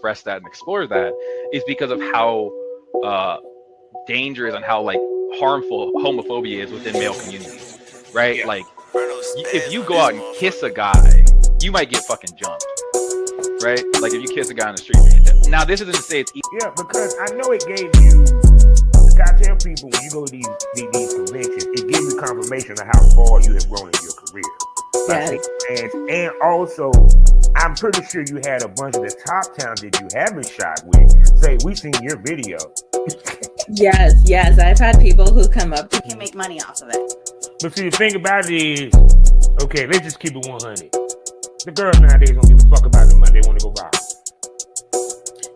express that and explore that is because of how uh, dangerous and how like harmful homophobia is within male communities, right? Yeah. Like, Bruno if spaz you on go this out and kiss a motherfucker. guy, you might get fucking jumped, right? Like if you kiss a guy on the street. Now, this isn't to say it's Yeah, because I know it gave you. I tell people when you go to these conventions, it gives you confirmation of how far you have grown in your career. By Yes. seeing fans, and also, I'm pretty sure you had a bunch of the top talent that you haven't shot with say, "We seen your video." Yes. I've had people who come up to You can make money off of it. But see, the thing about it is, okay, let's just keep it 100. The girls nowadays don't give a fuck about the money; they want to go rock.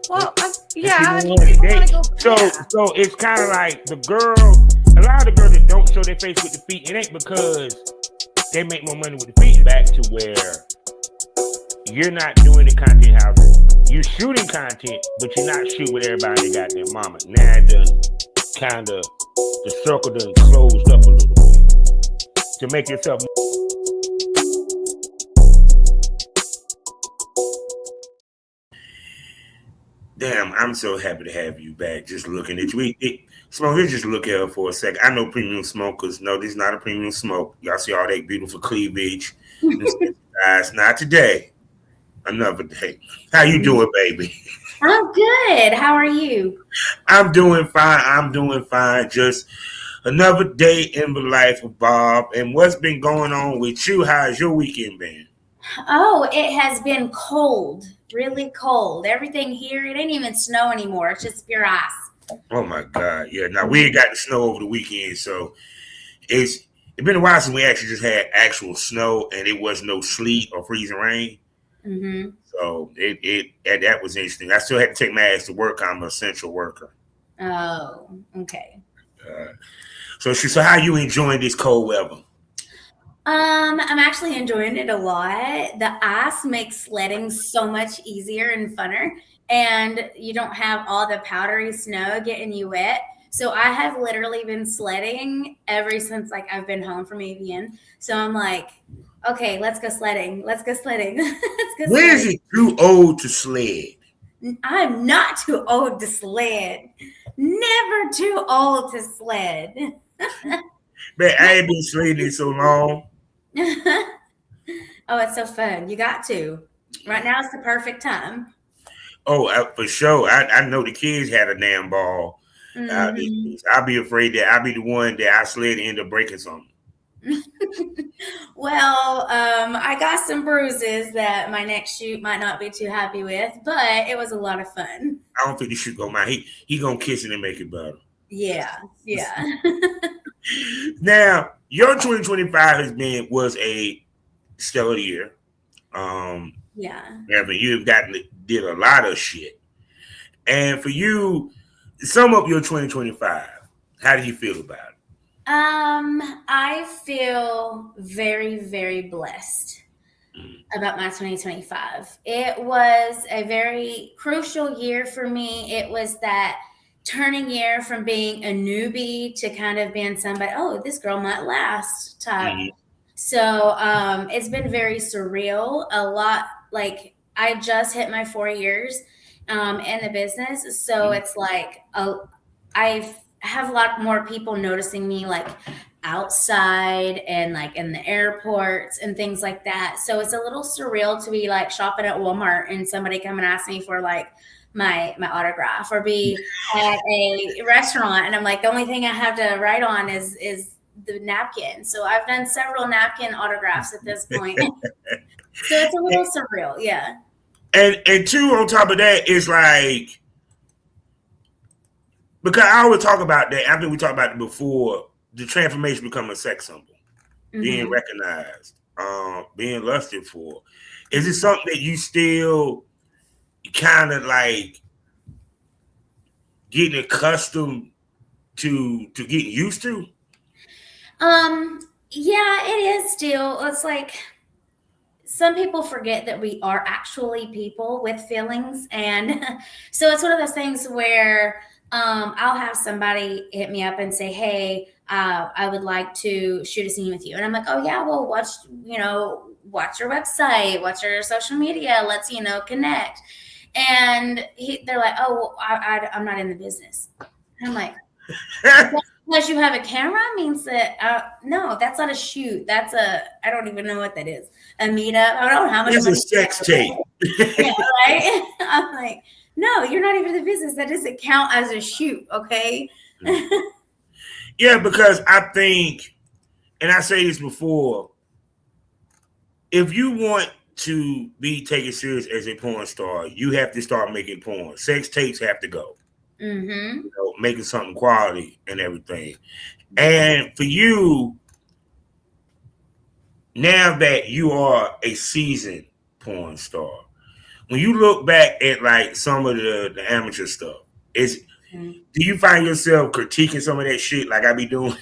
Well, Yeah, I mean, people want to go. So it's kind of like the girl. A lot of the girls that don't show their face with the feet, it ain't because they make more money with the feet. Back to where you're not doing the content house. You're shooting content, but you're not shooting with everybody that got their mama. Now it done kind of the circle done closed up a little bit to make yourself. Damn, I'm so happy to have you back. Just looking at you. Smoke, let's just look at her for a second. I know premium smokers. No, this is not a premium smoke. Y'all see all that beautiful cleavage. Guys, not today. Another day. How you doing, baby? I'm good. How are you? I'm doing fine. Just another day in the life of Bob. And what's been going on with you? How's your weekend been? Oh, it has been cold. Really cold. Everything here, it ain't even snow anymore. It's just pure ice. Oh my God. Yeah. Now we ain't got the snow over the weekend, so it's been a while since we actually just had actual snow and it was no sleet or freezing rain. Mm-hmm. So that was interesting. I still had to take my ass to work. I'm an essential worker. Oh, okay. So how you enjoying this cold weather? I'm actually enjoying it a lot. The ice makes sledding so much easier and funner, and you don't have all the powdery snow getting you wet. So I have literally been sledding ever since like I've been home from AVN. So I'm like, okay, let's go sledding. Let's go sledding. When is it too old to sled? I'm not too old to sled. Never too old to sled. Man, I ain't been sledding so long. Oh, it's so fun. You got to. Right now is the perfect time. Oh, for sure. I know the kids had a damn ball. Mm-hmm. I'll be afraid that I'll be the one that I slid and end up breaking something. Well, I got some bruises that my next shoot might not be too happy with, but it was a lot of fun. I don't think the shoot go mind. He gonna kiss it and make it better. Yeah. Now, your 2025 was a stellar year. Yeah. You've did a lot of shit. And for you, sum up your 2025. How do you feel about it? I feel very, very blessed about my 2025. It was a very crucial year for me. It was that turning year from being a newbie to kind of being somebody, oh, this girl might last type. Mm-hmm. So it's been very surreal. A lot, like I just hit my 4 years in the business. So it's like I have a lot more people noticing me like outside and like in the airports and things like that. So it's a little surreal to be like shopping at Walmart and somebody come and ask me for like my autograph, or be at a restaurant and I'm like, the only thing I have to write on is the napkin. So I've done several napkin autographs at this point. So it's a little surreal, yeah. And two, on top of that, is like, because I always talk about that. I think we talked about it before. The transformation becoming a sex symbol, being recognized, being lusted for. Is it something that you still kind of like getting accustomed to getting used to? Yeah, it is still. It's like some people forget that we are actually people with feelings, and so it's one of those things where I'll have somebody hit me up and say, hey, I would like to shoot a scene with you. And I'm like, oh yeah, well, watch your website, watch your social media. Let's, connect. And they're like, oh, well, I'm not in the business. And I'm like, because you have a camera means that no, that's not a shoot. That's I don't even know what that is. A meetup. I don't know how much It's money. a sex tape. Yeah, right. I'm like, no, you're not even in the business. That doesn't count as a shoot, okay? Yeah, because I think, and I say this before, if you want to be taken serious as a porn star, you have to start making porn. Sex tapes have to go. Mm-hmm. You know, making something quality and everything. And for you, now that you are a seasoned porn star, when you look back at like some of the amateur stuff, do you find yourself critiquing some of that shit like I be doing?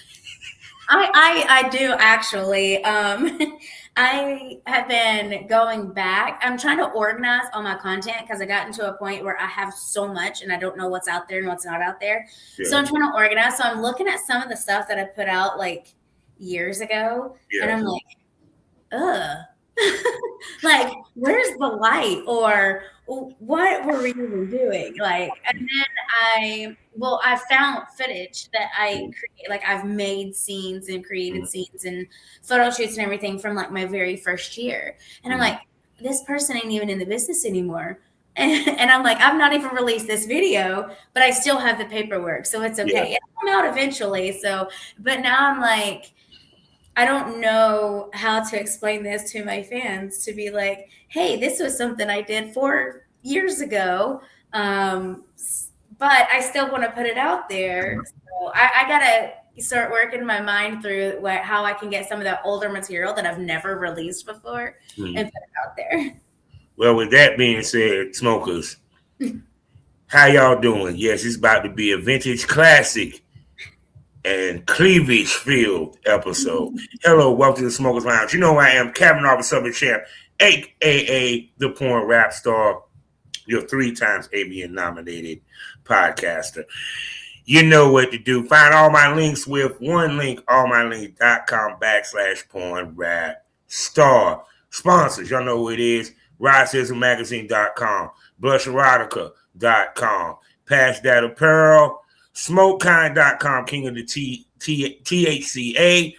I do actually. I have been going back. I'm trying to organize all my content because I got into a point where I have so much and I don't know what's out there and what's not out there. Yeah. So I'm trying to organize. So I'm looking at some of the stuff that I put out like years ago, and I'm like, ugh. Like, where's the light, or what were we even doing? Like, and then I found footage that I create, like I've made scenes and created scenes and photo shoots and everything from like my very first year. And I'm like, this person ain't even in the business anymore. And I'm like, I've not even released this video, but I still have the paperwork. So it's okay. Yeah. It'll come out eventually. So, but now I'm like, I don't know how to explain this to my fans to be like, hey, this was something I did 4 years ago. But I still want to put it out there. So I got to start working my mind through how I can get some of that older material that I've never released before and put it out there. Well, with that being said, smokers, how y'all doing? Yes, it's about to be a vintage classic and cleavage filled episode. Hello, welcome to the Smokers Lounge. You know who I am, Captain Officer Southern Champ, aka the porn rap star, your 3 times ABN nominated podcaster. You know what to do. Find all my links with one link, allmylink.com/porn rap star. Sponsors, y'all know who it is. RodSizzleMagazine.com, BlushErotica.com, Patch That Apparel, SmokeKind.com, King of the THCA,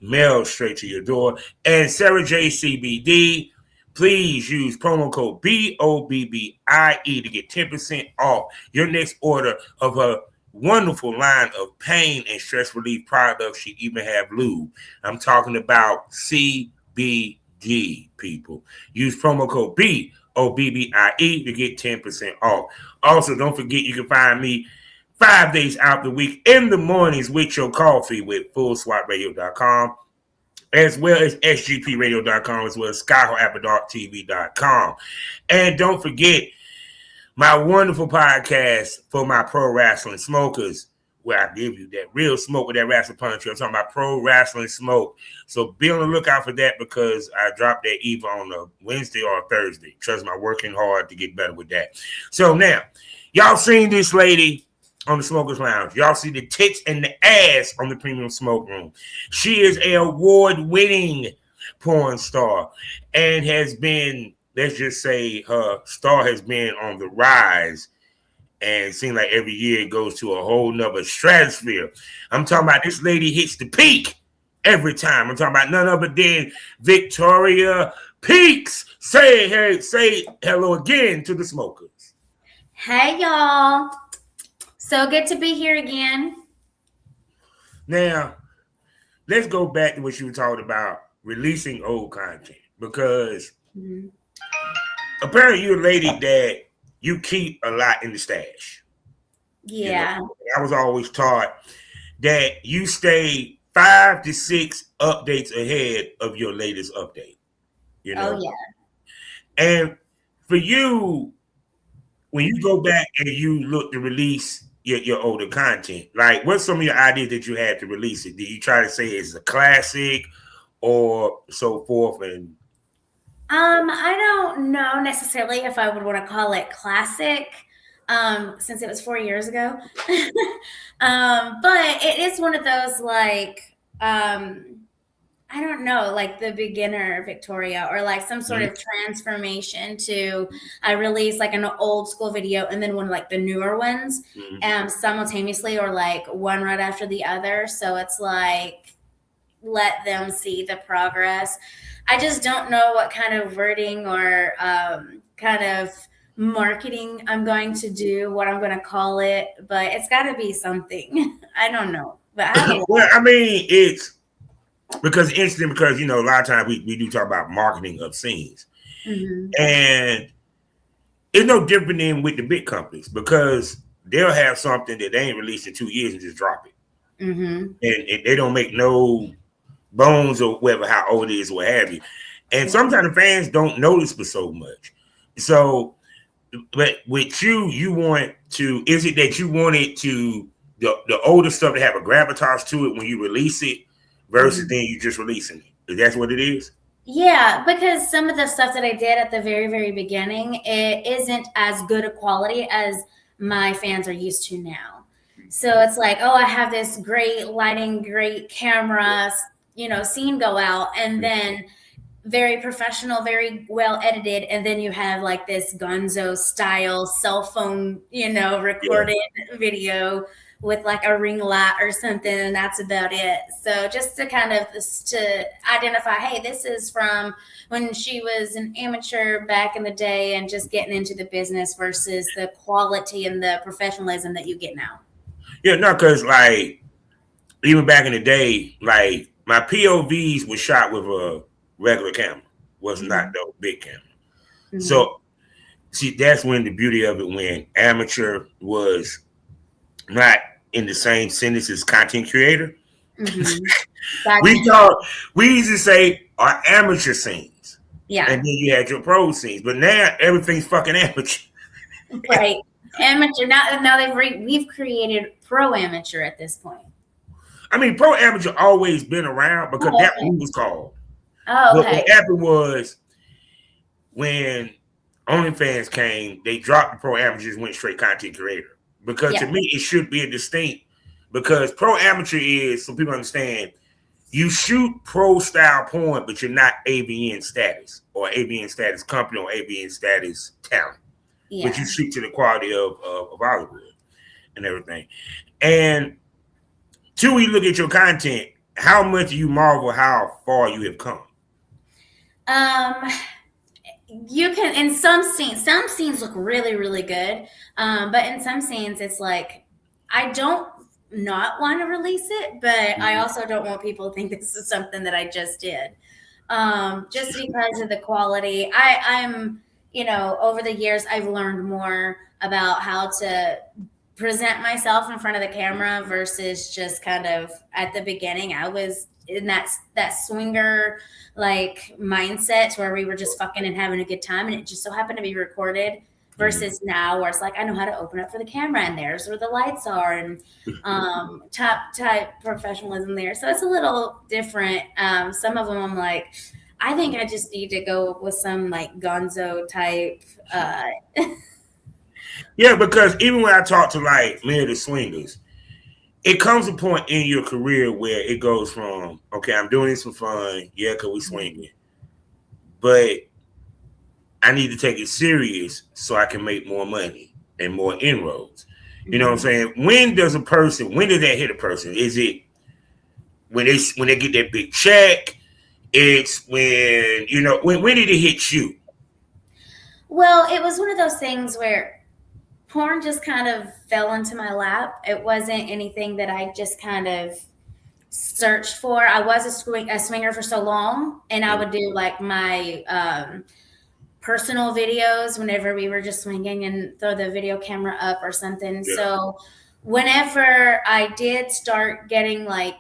mail straight to your door, and Sarah J CBD. Please use promo code BOBBIE to get 10% off your next order of her wonderful line of pain and stress relief products. She even have lube. I'm talking about CBD, people. Use promo code BOBBIE to get 10% off. Also, don't forget you can find me 5 days out the week in the mornings with your coffee with FullSWATRadio.com, as well as SGPRadio.com, as well as SkyHoAfterDarkTV.com. And don't forget my wonderful podcast for my pro wrestling smokers, where I give you that real smoke with that wrestling punch. I'm talking about pro wrestling smoke. So be on the lookout for that because I dropped that either on a Wednesday or a Thursday. Trust me, I'm working hard to get better with that. So now, y'all seen this lady on the Smokers Lounge. Y'all see the tits and the ass on the Premium Smoke Room. She is an award-winning porn star and has been, let's just say her star has been on the rise, and it seems like every year it goes to a whole nother stratosphere. I'm talking about this lady hits the peak every time. I'm talking about none other than Victoria Peaks. Say hello again to the smokers. Hey, y'all. So good to be here again. Now, let's go back to what you were talking about, releasing old content, because apparently you're a lady that you keep a lot in the stash. Yeah. You know, I was always taught that you stay 5 to 6 updates ahead of your latest update. You know? Oh, yeah. And for you, when you go back and you look to release your older content, like what's some of your ideas that you had to release it? Did you try to say it's a classic or so forth? And I don't know necessarily if I would want to call it classic, since it was 4 years ago. But it is one of those like I don't know, like the beginner Victoria or like some sort Mhm. of transformation to I release like an old school video and then one of like the newer ones simultaneously or like one right after the other. So it's like let them see the progress. I just don't know what kind of wording or kind of marketing I'm going to do, what I'm going to call it, but it's got to be something. I don't know, but I have a lot. Well, I mean, it's because it's interesting because a lot of times we do talk about marketing of scenes, Mhm. and it's no different than with the big companies because they'll have something that they ain't released in 2 years and just drop it, Mhm. and they don't make no bones or whatever how old it is or what have you. And Yeah. sometimes the fans don't notice for so much. So, but with you want to, is it that you want it to the older stuff to have a gravitas to it when you release it versus Mhm. then you just releasing it? Is that what it is? Yeah, because some of the stuff that I did at the very, very beginning, it isn't as good a quality as my fans are used to now. So it's like, oh, I have this great lighting, great camera, scene go out, and then very professional, very well edited, and then you have like this gonzo style cell phone, Yeah. recorded video with like a ring light or something, and that's about it. So just to kind of to identify, hey, this is from when she was an amateur back in the day and just getting into the business versus the quality and the professionalism that you get now. Yeah, no, because like even back in the day, like my POVs were shot with a regular camera, was not Mm-hmm. no big camera. Mm-hmm. So see, that's when the beauty of it when amateur was not in the same sentence as content creator. Mm-hmm. We Gotcha. thought we used to say our amateur scenes, and Yeah. then you had your pro scenes. But now everything's fucking amateur. Right. Amateur. Now we've created pro amateur at this point. I mean, pro amateur always been around because Oh, that's okay. what it was called. Oh, But okay. what happened was when OnlyFans came, they dropped the pro amateurs, went straight content creator. Because to Yeah. me, it should be a distinct. Because pro amateur is, so people understand, you shoot pro style porn, but you're not AVN status or AVN status company or AVN status talent. But you Yeah. shoot to the quality of Hollywood and everything. And two, we look at your content, how much you marvel how far you have come. Um, you can in some scenes look really, really good. But in some scenes it's like I don't not want to release it, but I also don't want people to think this is something that I just did. Just because of the quality. I'm, over the years, I've learned more about how to present myself in front of the camera versus just kind of at the beginning. I was in that swinger like mindset where we were just fucking and having a good time, and it just so happened to be recorded. Versus now, where it's like I know how to open up for the camera, and there's where the lights are, and top type professionalism there. So it's a little different. Some of them I'm like, I think I just need to go with some like gonzo type. Yeah, because even when I talk to like many of the swingers, it comes a point in your career where it goes from, okay, I'm doing this for fun, yeah, because we swinging, but I need to take it serious so I can make more money and more inroads. You know what I'm saying? When does that hit a person? Is it when they get that big check? It's when when did it hit you? Well, it was one of those things where porn just kind of fell into my lap. It wasn't anything that I just kind of searched for. I was a swinger for so long, and I would do like my personal videos whenever we were just swinging and throw the video camera up or something. Yeah. So whenever I did start getting like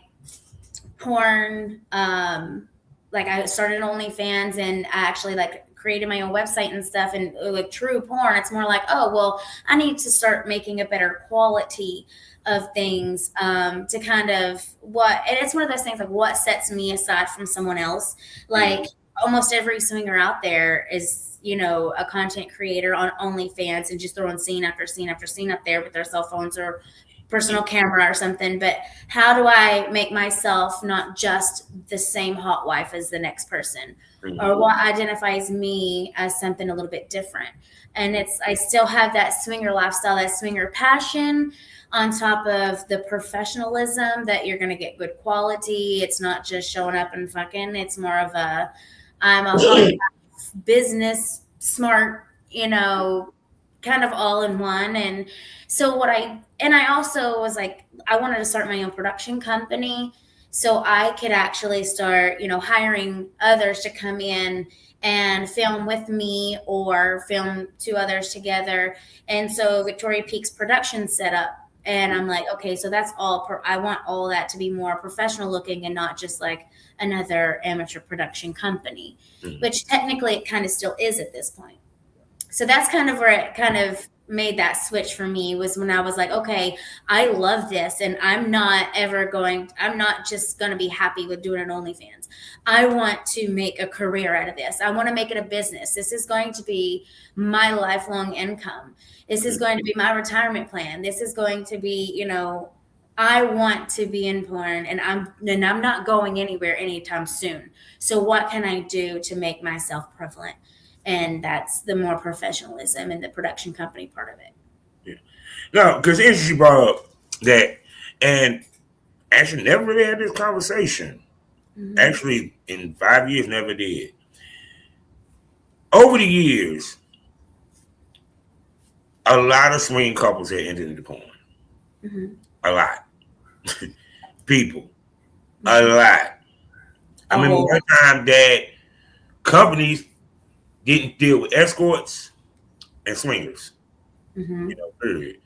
porn, like I started OnlyFans and I actually like created my own website and stuff and like true porn, it's more like, oh, well, I need to start making a better quality of things to kind of and it's one of those things like what sets me aside from someone else. Like almost every swinger out there is, a content creator on OnlyFans and just throwing scene after scene after scene up there with their cell phones or personal camera or something, but how do I make myself not just the same hot wife as the next person, or what identifies me as something a little bit different? And I still have that swinger lifestyle, that swinger passion, on top of the professionalism that you're going to get good quality. It's not just showing up and fucking. It's more of I'm a hot business smart, kind of all in one. And so I also was like, I wanted to start my own production company so I could actually start, hiring others to come in and film with me or film two others together. And so Victoria Peak's production set up. And I'm like, okay, so that's all. I want all that to be more professional looking and not just like another amateur production company, which technically it kind of still is at this point. So that's kind of where it kind of made that switch for me, was when I was like, okay, I love this, and I'm not just going to be happy with doing an OnlyFans. I want to make a career out of this. I want to make it a business. This is going to be my lifelong income. This is going to be my retirement plan. This is going to be, I want to be in porn, and I'm not going anywhere anytime soon. So what can I do to make myself prevalent? And that's the more professionalism and the production company part of it. Yeah. No, because she brought up that, and actually never really had this conversation. Mm-hmm. Actually, in 5 years, never did. Over the years, a lot of swinging couples had entered into porn. Mm-hmm. A lot. People. A lot. I remember one time that companies didn't deal with escorts and swingers. Mm-hmm. Period.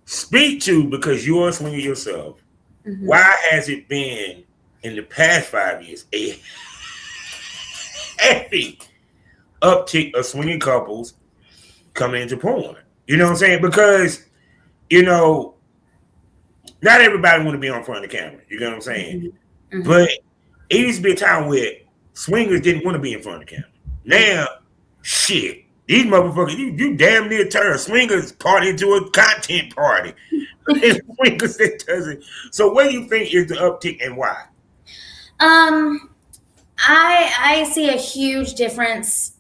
Speak to, because you're a swinger yourself, mm-hmm. Why has it been in the past 5 years a heavy uptick of swinging couples coming into porn? You know what I'm saying? Because, not everybody want to be on front of the camera. You know what I'm saying? Mm-hmm. But it used to be a time where swingers didn't want to be in front of the camera. Now, shit, these motherfuckers, you damn near turn swingers party into a content party. Swingers that doesn't. So, what do you think is the uptick and why? I see a huge difference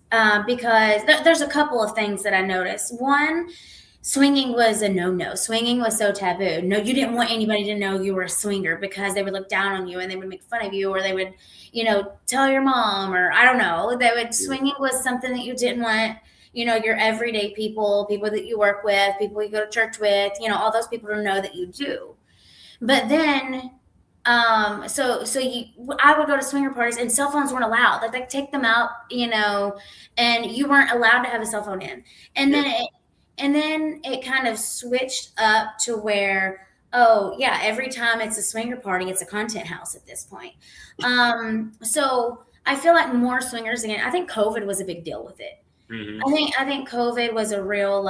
because there's a couple of things that I noticed. One, swinging was a no-no. Swinging was so taboo. No, you didn't want anybody to know you were a swinger because they would look down on you and they would make fun of you, or they would, tell your mom, or I don't know. Swinging was something that you didn't want, your everyday people that you work with, people you go to church with, all those people to know that you do. But then, I would go to swinger parties and cell phones weren't allowed. Like, they take them out, and you weren't allowed to have a cell phone in. And then it kind of switched up to where, oh yeah, every time it's a swinger party, it's a content house at this point. So I feel like more swingers again. I think COVID was a big deal with it. Mm-hmm. I think COVID was a real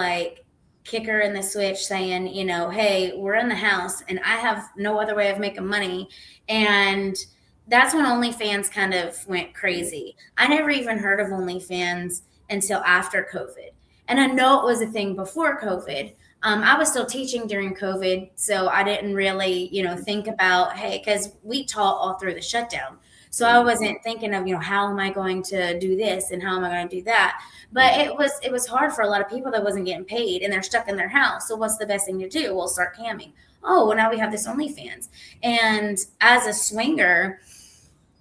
kicker in the switch, saying, hey, we're in the house and I have no other way of making money. And that's when OnlyFans kind of went crazy. I never even heard of OnlyFans until after COVID. And I know it was a thing before COVID. I was still teaching during COVID, so I didn't really, think about, hey, because we taught all through the shutdown. So I wasn't thinking of, how am I going to do this and how am I going to do that? But it was hard for a lot of people that wasn't getting paid and they're stuck in their house. So what's the best thing to do? Well, start camming. Oh, well, now we have this OnlyFans. And as a swinger,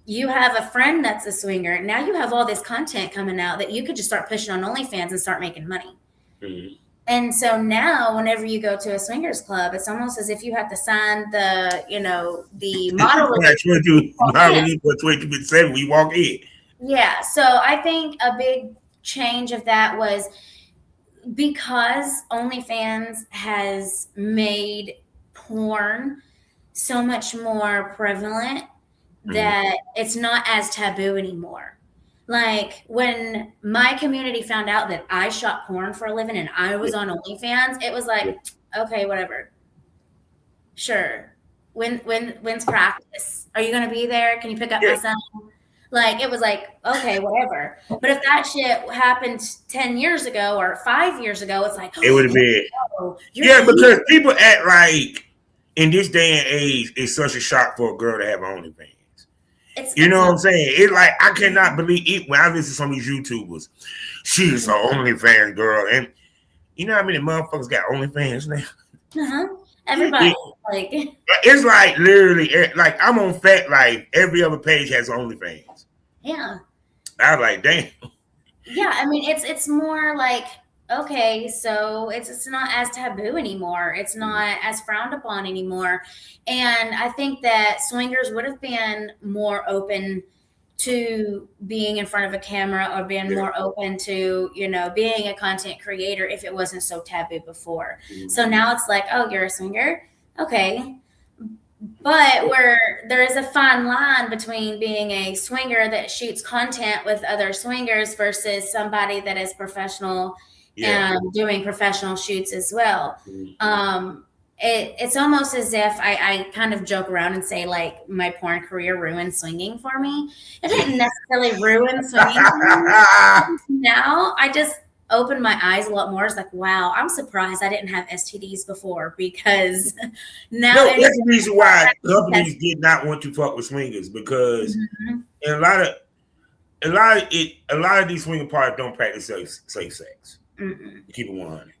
you have a friend that's a swinger. Now you have all this content coming out that you could just start pushing on OnlyFans and start making money. Mm-hmm. And so now whenever you go to a swingers club, it's almost as if you have to sign the model. For 20% we walk in. Yeah. So I think a big change of that was because OnlyFans has made porn so much more prevalent that it's not as taboo anymore. Like, when my community found out that I shot porn for a living and I was on OnlyFans, it was like, okay, whatever. Sure. When's practice? Are you going to be there? Can you pick up my son? Like it was like, okay, whatever. But if that shit happened 10 years ago or 5 years ago, it's like, It would have been. oh, Yeah, because people act like in this day and age, it's such a shock for a girl to have OnlyFans. You know what I'm saying? It's like I cannot believe it when I listen to some of these YouTubers. She's an OnlyFans girl, and you know how many motherfuckers got OnlyFans now? Everybody like it's like literally like I'm on Fat Life. Every other page has OnlyFans. Yeah. I was like, damn. Yeah, I mean it's more like, okay, so it's not as taboo anymore. It's not as frowned upon anymore. And I think that swingers would have been more open to being in front of a camera or being more open to, being a content creator if it wasn't so taboo before. So now it's like, oh, you're a swinger? Okay. But where there is a fine line between being a swinger that shoots content with other swingers versus somebody that is professional and doing professional shoots as well. It's almost as if I kind of joke around and say like my porn career ruined swinging for me. It didn't necessarily ruin swinging for me. Now I just opened my eyes a lot more. It's like, wow, I'm surprised I didn't have STDs before, because now that's the reason why companies did not want to fuck with swingers, because a lot of these swinger parties don't practice safe sex. Keep it 100.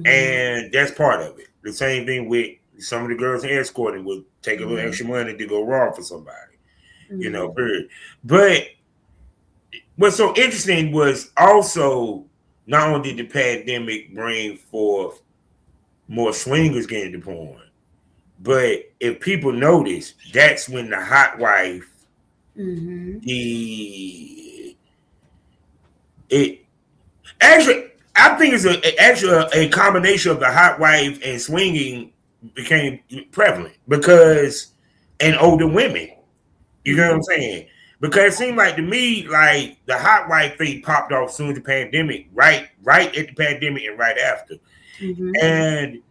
And that's part of it. The same thing with some of the girls escorting would take a little extra money to go raw for somebody, period. But what's so interesting was also not only did the pandemic bring forth more swingers getting into porn, but if people notice, that's when the hot wife, I think it's a combination of the hot wife and swinging became prevalent and older women. You know what I'm saying? Because it seemed like to me, like the hot wife thing popped off soon as the pandemic, right at the pandemic and right after. And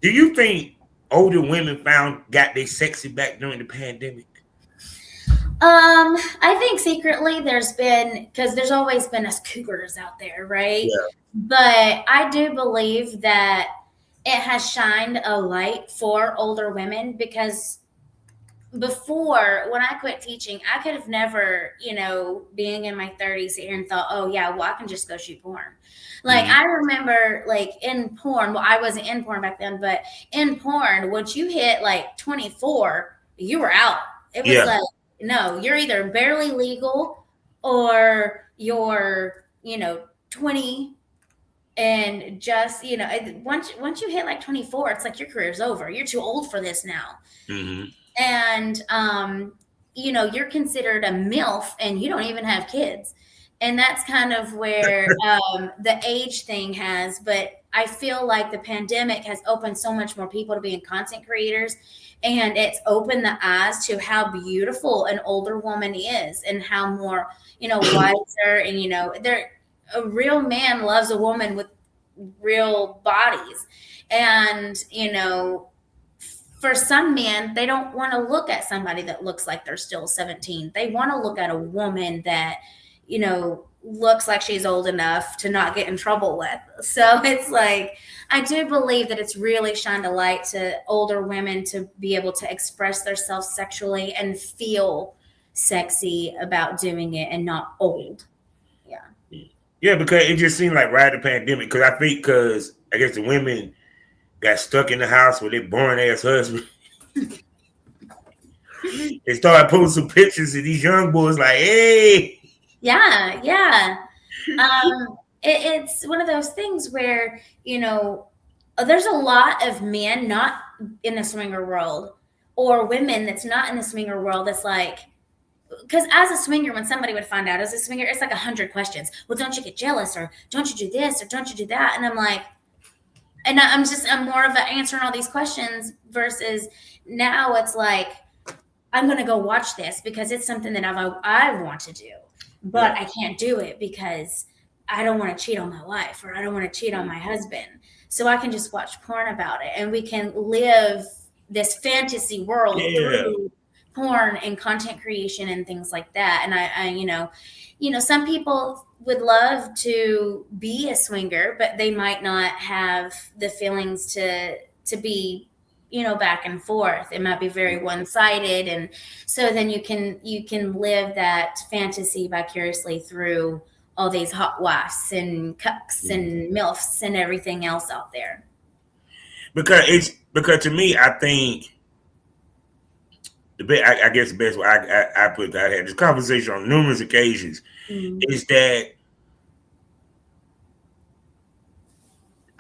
do you think older women got their sexy back during the pandemic? I think secretly because there's always been us cougars out there, right? Yeah. But I do believe that it has shined a light for older women, because before, when I quit teaching, I could have never, being in my 30s here and thought, oh yeah, well, I can just go shoot porn. Like I remember like in porn, well, I wasn't in porn back then, but in porn, once you hit like 24, you were out. It was like, no, you're either barely legal or you're, 20 and just, once you hit like 24, it's like your career's over. You're too old for this now. And, you're considered a MILF and you don't even have kids. And that's kind of where the age thing has. But I feel like the pandemic has opened so much more people to being content creators. And it's opened the eyes to how beautiful an older woman is and how more, wiser and, a real man loves a woman with real bodies. And, for some men, they don't want to look at somebody that looks like they're still 17. They want to look at a woman that, looks like she's old enough to not get in trouble with. So it's like, I do believe that it's really shined a light to older women to be able to express themselves sexually and feel sexy about doing it and not old. Yeah, because it just seemed like right at the pandemic, because I guess the women got stuck in the house with their boring ass husband. They started posting some pictures of these young boys like, hey. Yeah. It's one of those things where, there's a lot of men not in the swinger world or women that's not in the swinger world that's like, because as a swinger, when somebody would find out as a swinger, it's like 100 questions. Well, don't you get jealous, or don't you do this, or don't you do that? And I'm like, and I'm more of an answering all these questions versus now it's like, I'm going to go watch this because it's something that I want to do, but I can't do it because I don't want to cheat on my wife or I don't want to cheat on my husband. So I can just watch porn about it and we can live this fantasy world through porn and content creation and things like that. And I some people would love to be a swinger, but they might not have the feelings to be, back and forth. It might be very one-sided, and so then you can live that fantasy vicariously through all these hot wives and cucks and milfs and everything else out there. Because to me, I think I guess the best way I put that, I had this conversation on numerous occasions, is that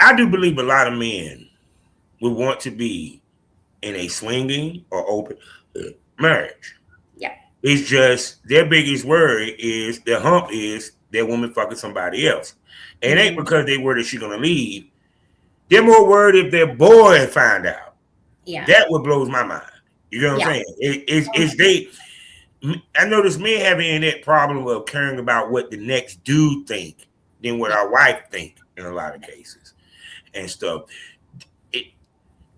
I do believe a lot of men would want to be in a swinging or open marriage. Yeah. It's just their biggest worry is their hump is their woman fucking somebody else. And it ain't because they worried that she's gonna leave. They're more worried if their boy find out. Yeah. That what blows my mind. You know what I'm saying? It's they. I notice men having that problem of caring about what the next dude think than what our wife think in a lot of cases and stuff.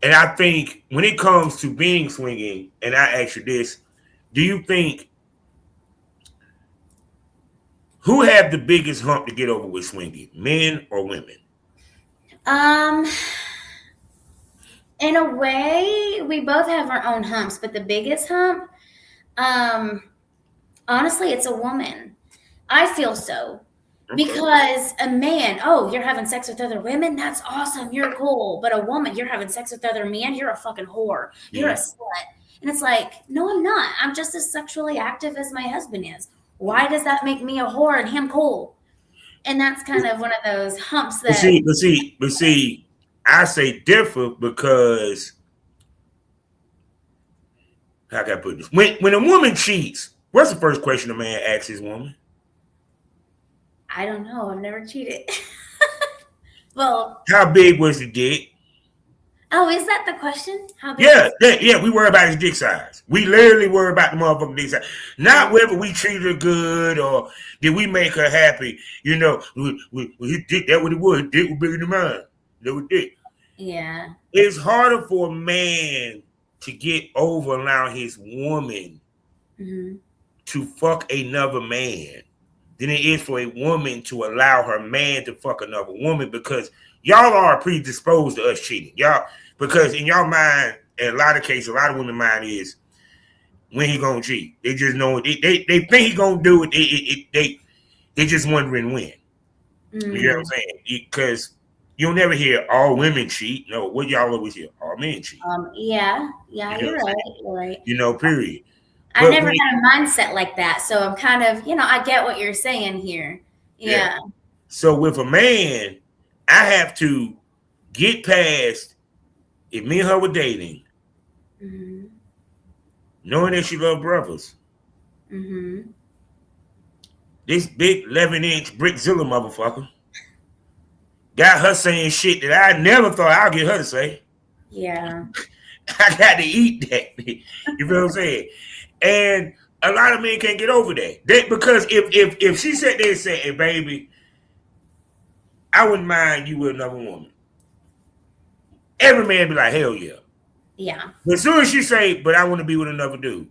And I think when it comes to being swinging, and I ask you this, do you think who have the biggest hump to get over with swinging, men or women? In a way, we both have our own humps, but the biggest hump, honestly, it's a woman. I feel so. Because a man, oh, you're having sex with other women? That's awesome. You're cool. But a woman, you're having sex with other men? You're a fucking whore. You're a slut. And it's like, no, I'm not. I'm just as sexually active as my husband is. Why does that make me a whore and him cool? And that's kind of one of those humps that... But see, I say differ because, how can I put this? When a woman cheats, what's the first question a man asks his woman? I don't know. I've never cheated. Well, how big was the dick? Oh, is that the question? How big? Yeah. We worry about his dick size. We literally worry about the motherfucking dick size. Not whether we treated her good or did we make her happy. You know, his dick, that what it was. His dick was bigger than mine. That was dick. Yeah. It's harder for a man to get over allowing his woman to fuck another man than it is for a woman to allow her man to fuck another woman, because y'all are predisposed to us cheating. Y'all, because in y'all mind, in a lot of cases, a lot of women's mind is when he gonna cheat. They just know they think he gonna do it. They just wondering when. You know what I'm saying? Because you'll never hear all women cheat. No, what y'all always hear? All men cheat. Yeah, you're right. You know, period. I never had a mindset like that, so I'm kind of, I get what you're saying here. Yeah. So with a man, I have to get past, if me and her were dating, knowing that she loved brothers. This big 11-inch Brickzilla motherfucker got her saying shit that I never thought I'd get her to say. Yeah. I got to eat that. You feel what I'm saying? And a lot of men can't get over that. Because if she sat there and said, hey, baby, I wouldn't mind you with another woman, every man be like, hell yeah. Yeah. But as soon as she say, but I want to be with another dude.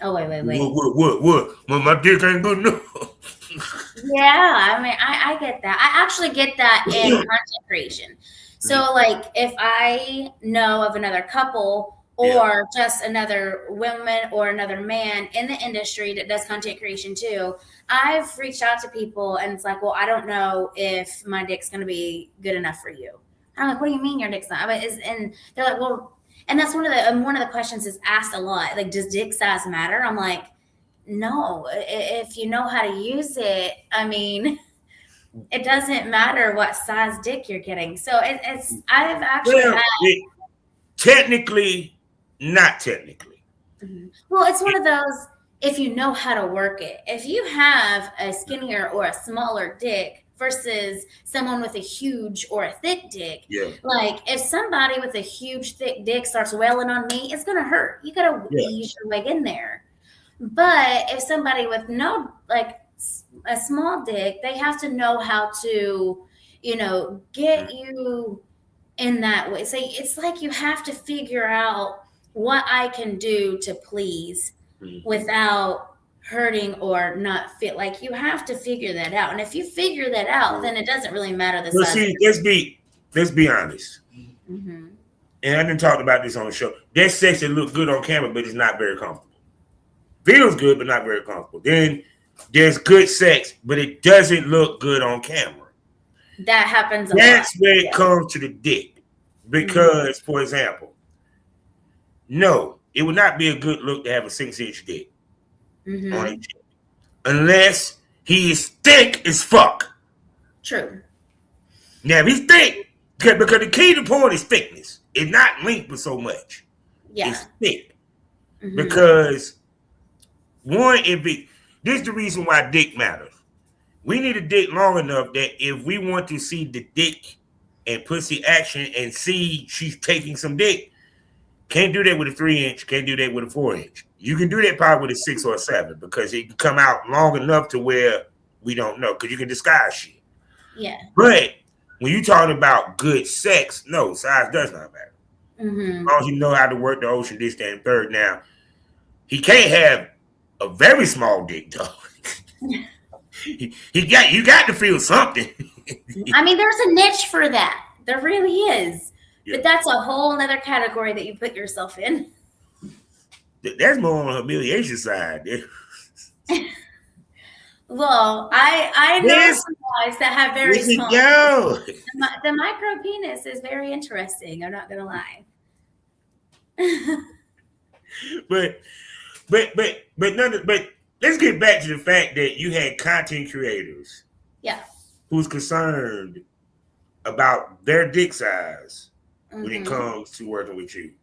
Oh, wait. What? Well, my dick ain't good enough. Yeah, I mean, I get that. I actually get that in content creation. So, like, if I know of another couple or just another woman or another man in the industry that does content creation too, I've reached out to people and it's like, well, I don't know if my dick's going to be good enough for you. I'm like, what do you mean your dick's not? And they're like, well, and that's one of the questions is asked a lot. Like, does dick size matter? I'm like, no, if you know how to use it, I mean, it doesn't matter what size dick you're getting. So I've actually technically, not technically. Well, it's one of those, if you know how to work it. If you have a skinnier or a smaller dick versus someone with a huge or a thick dick, like if somebody with a huge thick dick starts wailing on me, it's gonna hurt. You gotta ease your way in there. But if somebody with no, like a small dick, they have to know how to, get you in that way. So it's like you have to figure out what I can do to please without hurting or not feel like you have to figure that out. And if you figure that out, then it doesn't really matter the Well, size. see, let's be honest. Mm-hmm. And I didn't talk about this on the show. That sex that look good on camera, but it's not very comfortable. Feels good, but not very comfortable. Then there's good sex, but it doesn't look good on camera. That happens a lot. That's where it comes to the dick. Because, for example, no, it would not be a good look to have a 6-inch dick on a dick. Unless he is thick as fuck. True. Now, if he's thick, because the key to porn is thickness. It's not length but so much. Yeah. It's thick. Because one, this is the reason why dick matters. We need a dick long enough that if we want to see the dick and pussy action and see she's taking some dick, can't do that with a 3-inch, can't do that with a 4-inch. You can do that probably with a 6 or a 7 because it can come out long enough to where we don't know because you can disguise shit. Yeah. But when you're talking about good sex, no, size does not matter. As long as you know how to work the ocean, this, that, and third. Now, he can't have a very small dick, though. You got to feel something. I mean, there's a niche for that. There really is. Yeah. But that's a whole other category that you put yourself in. That's more on the humiliation side. Well, I know some guys that have very small. Yo. The micro penis is very interesting. I'm not gonna lie. but let's get back to the fact that you had content creators, who's concerned about their dick size when it comes to working with you.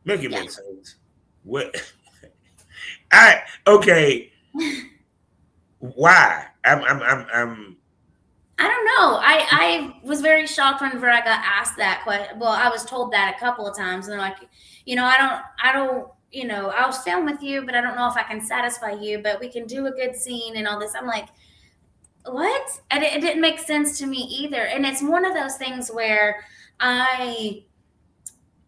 Make it make sense. What? Okay. Why? I don't know. I was very shocked whenever I got asked that question. Well, I was told that a couple of times, and they're like, I don't, I'll film with you, but I don't know if I can satisfy you. But we can do a good scene and all this. I'm like, what? And it didn't make sense to me either. And it's one of those things where I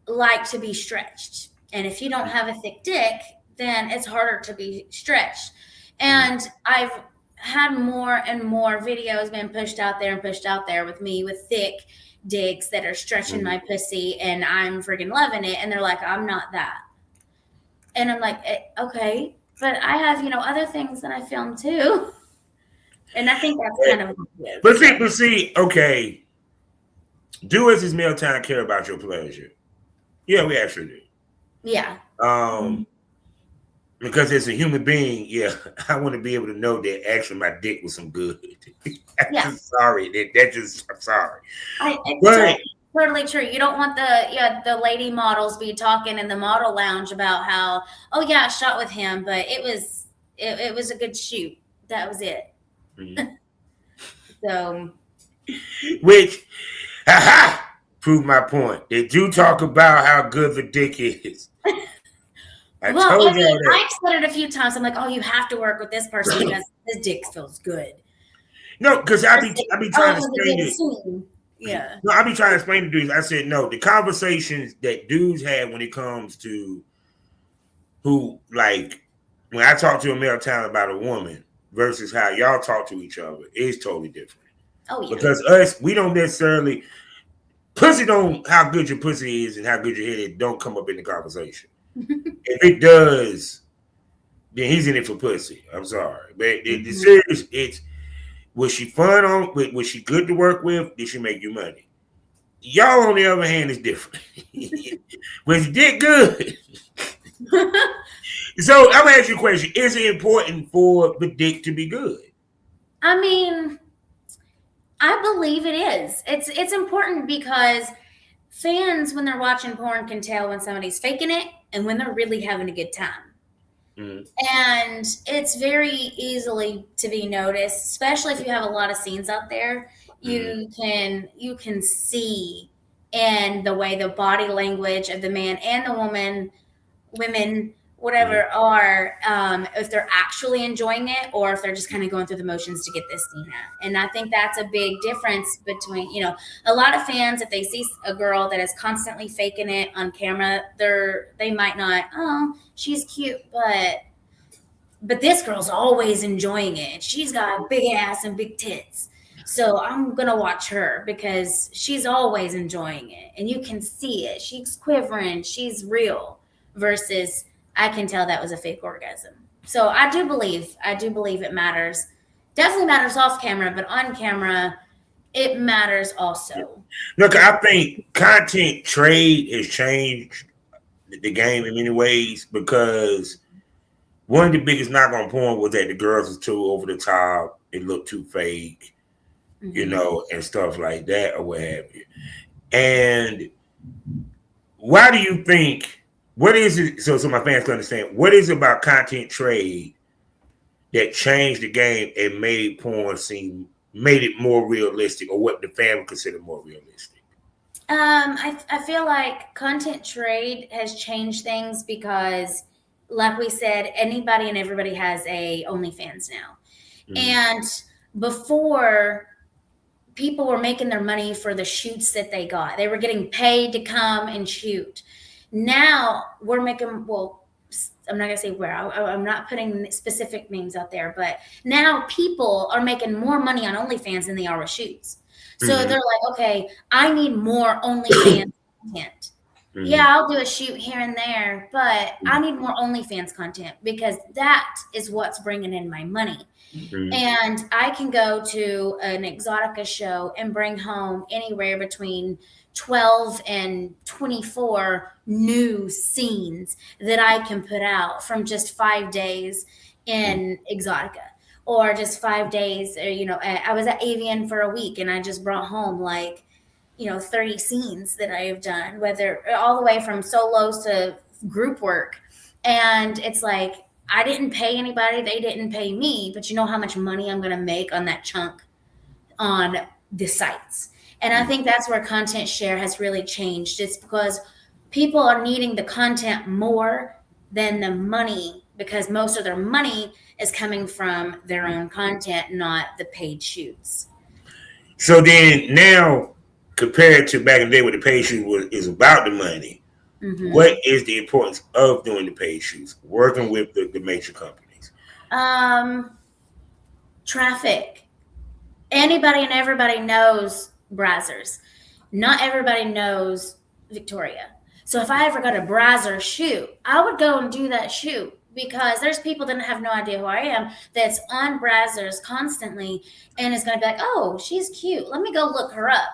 like to be stretched, and if you don't have a thick dick, then it's harder to be stretched. And I've had more and more videos been pushed out there with me with thick dicks that are stretching my pussy, and I'm freaking loving it. And they're like, I'm not that. And I'm like, okay, but I have, other things that I film too. And I think that's kind of weird. But see, okay. Do as is male time care about your pleasure. Yeah, we actually do. Yeah. Because as a human being, I want to be able to know that actually my dick was some good. I'm sorry. I'm sorry. Totally true. You don't want the lady models be talking in the model lounge about how, I shot with him, but it was a good shoot. That was it. So, which, proved my point. Did you talk about how good the dick is? I've said it a few times. I'm like, you have to work with this person because his dick feels good. No, because I be trying to explain it. Yeah. No, I be trying to explain to dudes. I said, no, the conversations that dudes have when it comes to who, like, when I talk to a male talent about a woman versus how y'all talk to each other is totally different. Oh, yeah. Because we don't necessarily, how good your pussy is and how good your head is don't come up in the conversation. If it does, then he's in it for pussy. I'm sorry. But the serious, it's, was she fun was she good to work with? Did she make you money? Y'all, on the other hand, is different. Was dick good? So I'm gonna ask you a question. Is it important for the dick to be good? I mean, I believe it is. It's important because fans, when they're watching porn, can tell when somebody's faking it and when they're really having a good time. And it's very easily to be noticed, especially if you have a lot of scenes out there. You can see in the way the body language of the man and the women whatever, are if they're actually enjoying it or if they're just kind of going through the motions to get this seen at. And I think that's a big difference between, you know, a lot of fans, if they see a girl that is constantly faking it on camera, they might not, oh, she's cute, but this girl's always enjoying it. She's got a big ass and big tits. So I'm going to watch her because she's always enjoying it. And you can see it. She's quivering. She's real. Versus I can tell that was a fake orgasm. So I do believe it matters. Definitely matters off camera, but on camera, it matters also. Look, I think content trade has changed the game in many ways because one of the biggest knock on porn was that the girls was too over the top. It looked too fake, you know, and stuff like that or what have you. And why do you think, what is it, so my fans can understand, what is it about content trade that changed the game and made porn made it more realistic, or what the fan would consider more realistic? I feel like content trade has changed things because, like we said, anybody and everybody has a OnlyFans now. And before, people were making their money for the shoots that they got. They were getting paid to come and shoot. Now we're making, well, I'm not going to say where. I'm not putting specific names out there, but now people are making more money on OnlyFans than they are with shoots. So they're like, okay, I need more OnlyFans content. Yeah, I'll do a shoot here and there, but I need more OnlyFans content because that is what's bringing in my money. And I can go to an Exotica show and bring home anywhere between 12 and 24 new scenes that I can put out from just 5 days in Exotica. Or just 5 days, or, you know, I was at Avian for a week and I just brought home 30 scenes that I have done, whether all the way from solos to group work. And it's like, I didn't pay anybody. They didn't pay me, but you know how much money I'm going to make on that chunk on the sites. And I think that's where content share has really changed. It's because people are needing the content more than the money, because most of their money is coming from their own content, not the paid shoots. So then now, compared to back in the day where the paid shoot is about the money, what is the importance of doing the paid shoots, working with the major companies? Traffic. Anybody and everybody knows Brazzers. Not everybody knows Victoria. So if I ever got a Brazzer shoot, I would go and do that shoot, because there's people that have no idea who I am that's on Brazzers constantly and is going to be like, oh, she's cute. Let me go look her up.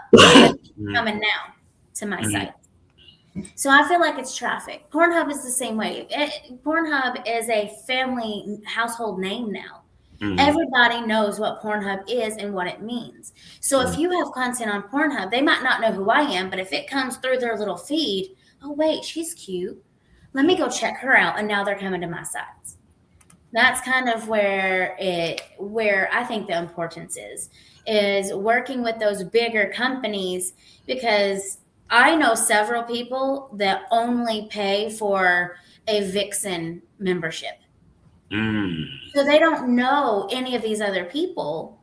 Coming now to my site. So I feel like it's traffic. Pornhub is the same way. Pornhub is a family household name now. Everybody knows what Pornhub is and what it means. So if you have content on Pornhub, they might not know who I am, but if it comes through their little feed, oh, wait, she's cute. Let me go check her out. And now they're coming to my sites. That's kind of where I think the importance is working with those bigger companies, because I know several people that only pay for a Vixen membership. So they don't know any of these other people.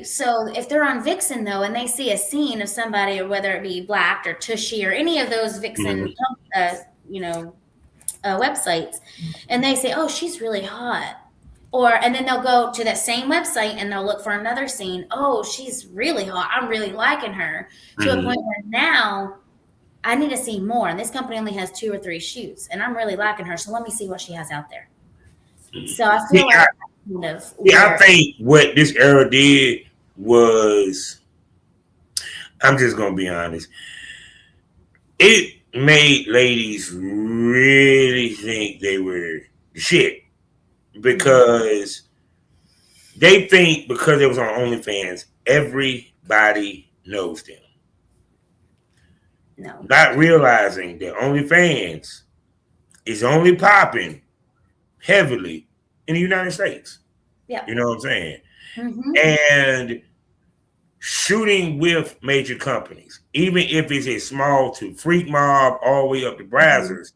So if they're on Vixen, though, and they see a scene of somebody, or whether it be Blacked or Tushy or any of those Vixen, websites, and they say, oh, she's really hot. And then they'll go to that same website and they'll look for another scene. Oh, she's really hot. I'm really liking her, to a point where now I need to see more. And this company only has 2 or 3 shoots and I'm really liking her. So let me see what she has out there. So I feel I think what this era did was, I'm just going to be honest, it made ladies really think they were the shit, because they think because it was on OnlyFans, everybody knows them. No. Not realizing that OnlyFans is only popping heavily in the United States. Yeah. You know what I'm saying? And shooting with major companies, even if it's a small to Freak Mob all the way up to Brazzers,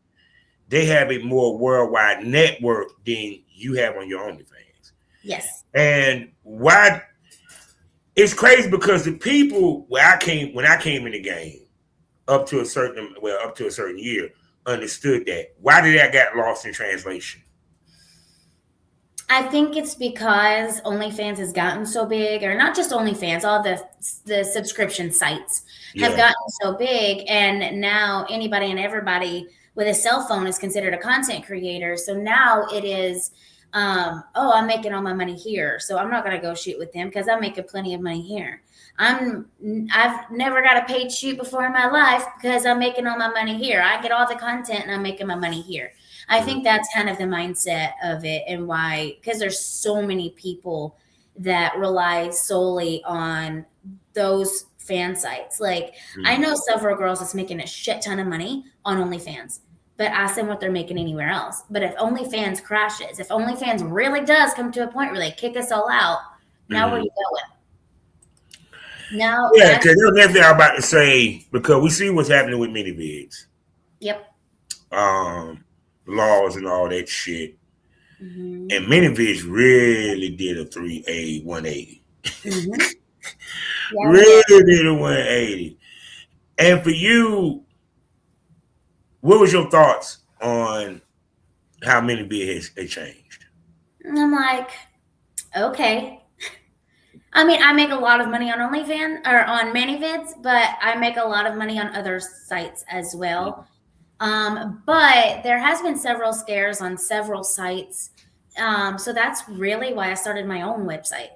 they have a more worldwide network than you have on your OnlyFans. Yes. And why? It's crazy because the people when I came in the game up to a certain year understood that. Why did that get lost in translation? I think it's because OnlyFans has gotten so big, or not just OnlyFans, all the subscription sites have gotten so big, and now anybody and everybody with a cell phone is considered a content creator. So now it is, I'm making all my money here, so I'm not going to go shoot with them because I'm making plenty of money here. I've never got a paid shoot before in my life because I'm making all my money here. I get all the content and I'm making my money here. I think that's kind of the mindset of it, and why, because there's so many people that rely solely on those fan sites. Like I know several girls that's making a shit ton of money on OnlyFans, but ask them what they're making anywhere else. But if OnlyFans crashes, if OnlyFans really does come to a point where they kick us all out, now where you going? Now, yeah, because that's next thing I'm about to say, because we see what's happening with mini vids. Yep. Laws and all that shit. And mini vids really did a 180. Really did a 180. And for you, what was your thoughts on how mini vid has changed? I'm like, okay. I mean, I make a lot of money on OnlyFans or on ManyVids, but I make a lot of money on other sites as well. But there has been several scares on several sites. So that's really why I started my own website.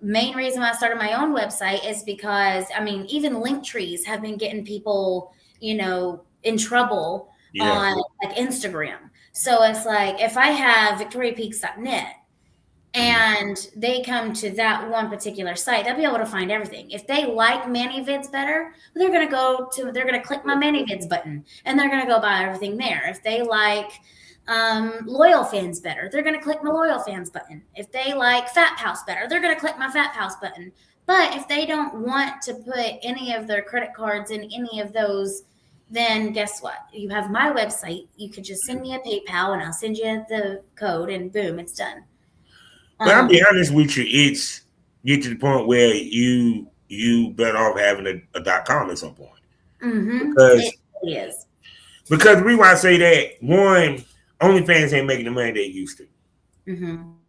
Main reason why I started my own website is because, I mean, even link trees have been getting people, in trouble on like Instagram. So it's like, if I have victoriapeaks.net and they come to that one particular site, they'll be able to find everything. If they like ManyVids better, they're going to click my ManyVids button and they're going to go buy everything there. If they like Loyal Fans better, they're going to click my Loyal Fans button. If they like Fat House better, they're going to click my Fat House button. But if they don't want to put any of their credit cards in any of those, then guess what? You have my website. You could just send me a PayPal and I'll send you the code and boom, it's done. But I'll be honest with you, it's get to the point where you better off having a .com at some point. Because it really is. Because the reason why I say that, one, OnlyFans ain't making the money they used to.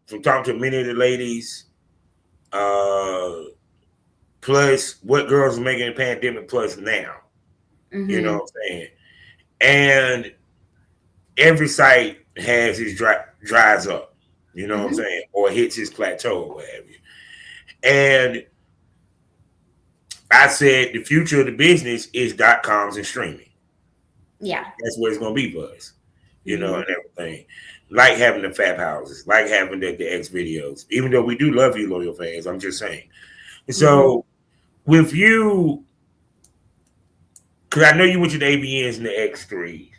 From talking to many of the ladies, plus what girls are making in the pandemic, plus now. You know what I'm saying? And every site has its dries up. You know what I'm saying? Or hits his plateau or whatever. And I said the future of the business is .coms and streaming. Yeah. That's where it's going to be for us. And everything. Like having the Fab Houses. Like having the X videos. Even though we do love you, loyal fans. I'm just saying. So with you, because I know you went to the AVNs and the X3s.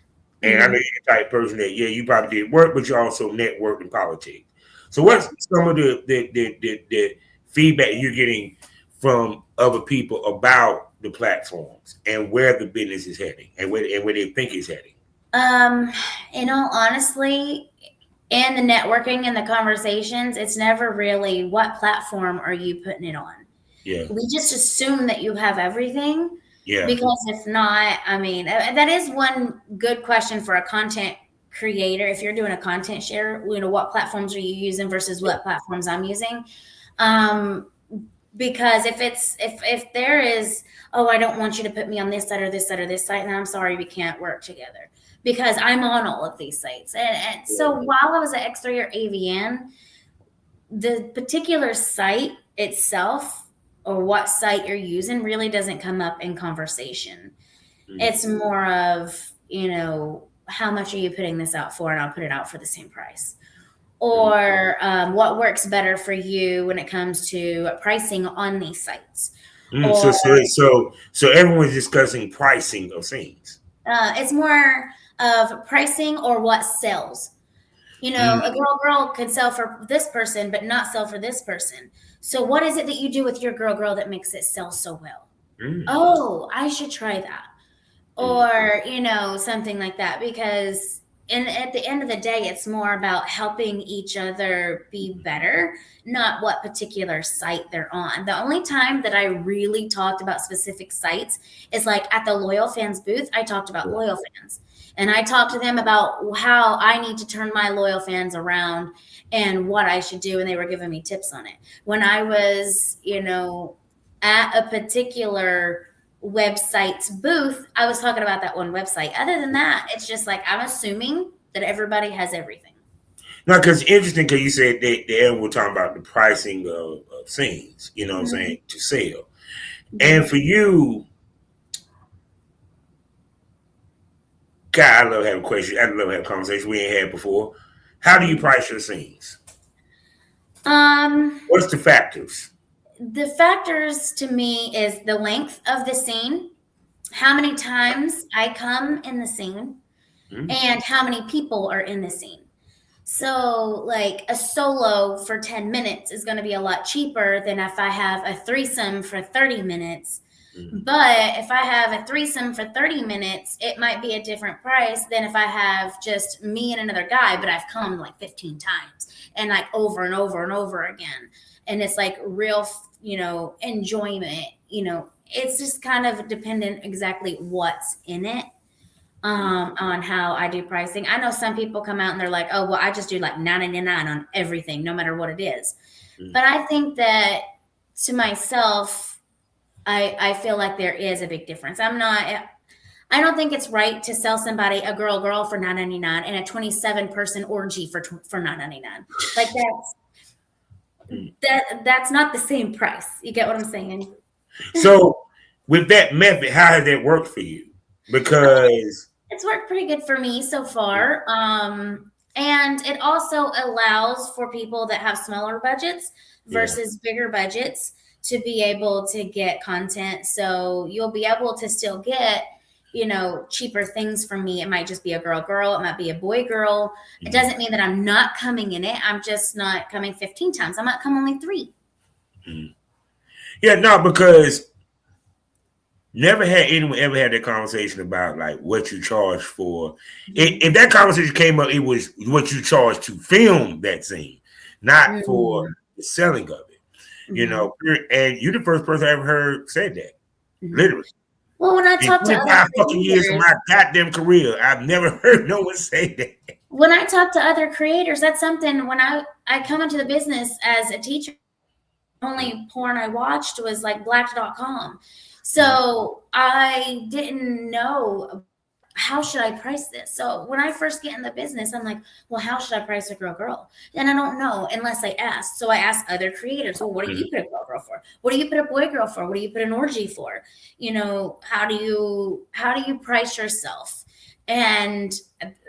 And I know you're the type of person that, you probably did work, but you also network in politics. So what's some of the feedback you're getting from other people about the platforms and where the business is heading and where they think it's heading? In all honesty, in the networking and the conversations, it's never really what platform are you putting it on. Yeah. We just assume that you have everything. Yeah. Because if not, I mean, that is one good question for a content creator. If you're doing a content share, what platforms are you using versus what platforms I'm using? Because if there is, I don't want you to put me on this site or this site or this site, then I'm sorry, we can't work together because I'm on all of these sites. And so while I was at X3 or AVN, the particular site itself or what site you're using really doesn't come up in conversation. It's more of, how much are you putting this out for? And I'll put it out for the same price. Or what works better for you when it comes to pricing on these sites. So everyone's discussing pricing of things. It's more of pricing or what sells. A girl could sell for this person, but not sell for this person. So what is it that you do with your girl that makes it sell so well? Oh, I should try that. Or, something like that. Because and at the end of the day, it's more about helping each other be better, not what particular site they're on. The only time that I really talked about specific sites is like at the Loyal Fans booth. I talked about Loyal Fans, and I talked to them about how I need to turn my Loyal Fans around and what I should do, and they were giving me tips on it. When I was, at a particular website's booth, I was talking about that one website. Other than that, it's just like I'm assuming that everybody has everything. No, because it's interesting because you said they were talking about the pricing of scenes, you know what I'm saying, to sell. And for you, God, I love having questions. I love having conversations we ain't had before. How do you price your scenes? What's the factors? The factors to me is the length of the scene, how many times I come in the scene, and how many people are in the scene. So like a solo for 10 minutes is going to be a lot cheaper than if I have a threesome for 30 minutes. But if I have a threesome for 30 minutes, it might be a different price than if I have just me and another guy, but I've come like 15 times and like over and over and over again. And it's like real, enjoyment, it's just kind of dependent exactly what's in it, on how I do pricing. I know some people come out and they're like, oh, well, I just do like $9.99 on everything, no matter what it is. But I think that to myself, I feel like there is a big difference. I don't think it's right to sell somebody a girl for $9.99 and a 27-person orgy for $9.99. Like that's not the same price. You get what I'm saying? So with that method, how has that worked for you? Because it's worked pretty good for me so far. And it also allows for people that have smaller budgets versus bigger budgets to be able to get content. So you'll be able to still get, cheaper things from me. It might just be a girl. It might be a boy. It doesn't mean that I'm not coming in it. I'm just not coming 15 times. I might come only 3. Yeah, no, because never had anyone ever had that conversation about like what you charge for. If that conversation came up, it was what you charge to film that scene, not for the selling of it. And you're the first person I ever heard say that. Literally. Well, when I talk to other fucking years of my goddamn career, I've never heard no one say that. When I talk to other creators, that's something. When I come into the business as a teacher, only porn I watched was like black.com. So I didn't know, how should I price this? So when I first get in the business, I'm like, well, how should I price a girl? And I don't know unless I ask. So I ask other creators, well, what do you put a girl for? What do you put a boy girl for? What do you put an orgy for? How do you price yourself? And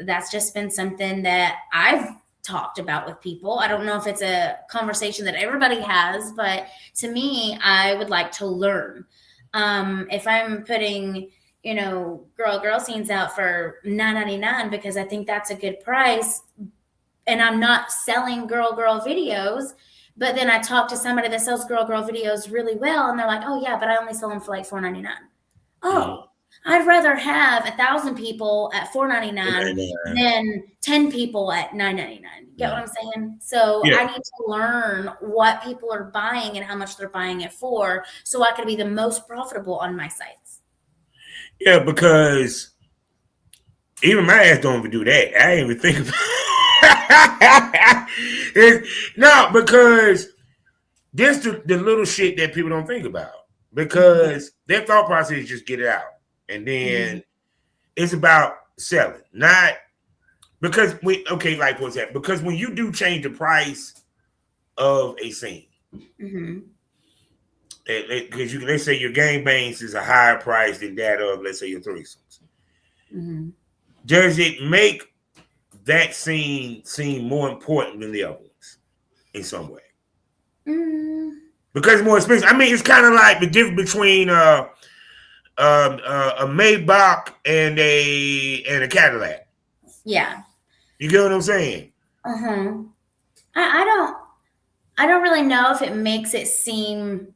that's just been something that I've talked about with people. I don't know if it's a conversation that everybody has, but to me, I would like to learn. If I'm putting girl scenes out for $9.99 because I think that's a good price, and I'm not selling girl videos, but then I talk to somebody that sells girl videos really well, and they're like, oh yeah, but I only sell them for like $4.99. Oh, I'd rather have 1,000 people at $4.99 than 10 people at $9.99. Get what I'm saying? So I need to learn what people are buying and how much they're buying it for, so I can be the most profitable on my sites. Yeah, because even my ass don't even do that. I ain't even think about it. No, because this the little shit that people don't think about. Because their thought process is just get it out. And then it's about selling. Not because like what's that? Because when you do change the price of a scene, because let's say your gangbangs is a higher price than that of, let's say, your threesomes. Does it make that scene seem more important than the other ones in some way? Because it's more expensive. I mean, it's kind of like the difference between a Maybach and a Cadillac. Yeah. You get what I'm saying? I don't really know if it makes it seem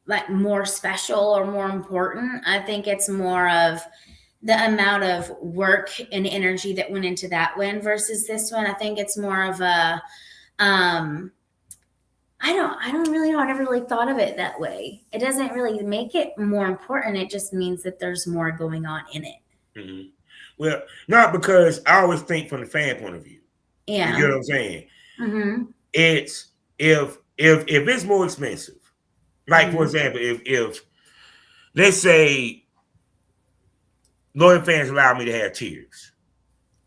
like more special or more important. I think it's more of the amount of work and energy that went into that one versus this one. I think it's more of a, I don't really know. I never really thought of it that way. It doesn't really make it more important. It just means that there's more going on in it. Mm-hmm. Well, not because I always think from the fan point of view. Yeah. You get what I'm saying? Mm-hmm. It's if it's more expensive, like Mm-hmm. for example, if let's say loyal fans allow me to have tiers,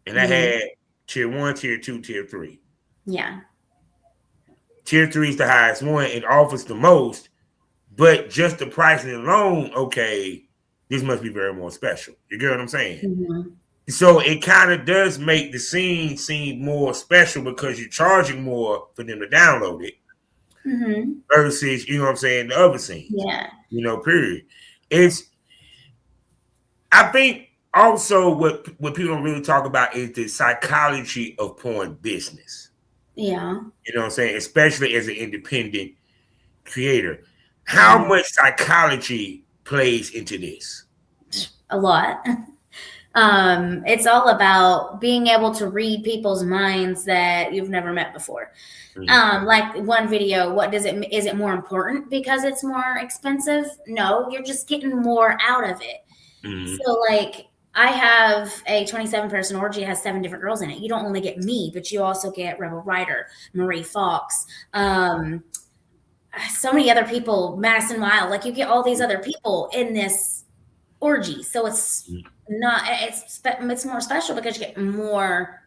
and I had tier 1, tier 2, tier 3. Yeah. Tier 3 is the highest one. It offers the most, but just the pricing alone, okay, this must be very more special. You get what I'm saying? Mm-hmm. So it kind of does make the scene seem more special because you're charging more for them to download it versus, you know what I'm saying, the other scenes. Yeah. You know, period. I think also what people don't really talk about is the psychology of porn business. Yeah. You know what I'm saying? Especially as an independent creator. How much psychology plays into this? A lot. It's all about being able to read people's minds that you've never met before. Like one video, is it more important because it's more expensive? No, you're just getting more out of it. So like I have a 27-person orgy, has 7 different girls in it. You don't only get me, but you also get Rebel Ryder, Marie Fox, so many other people, Madison Wild. Like you get all these other people in this orgy. So it's not, it's more special because you get more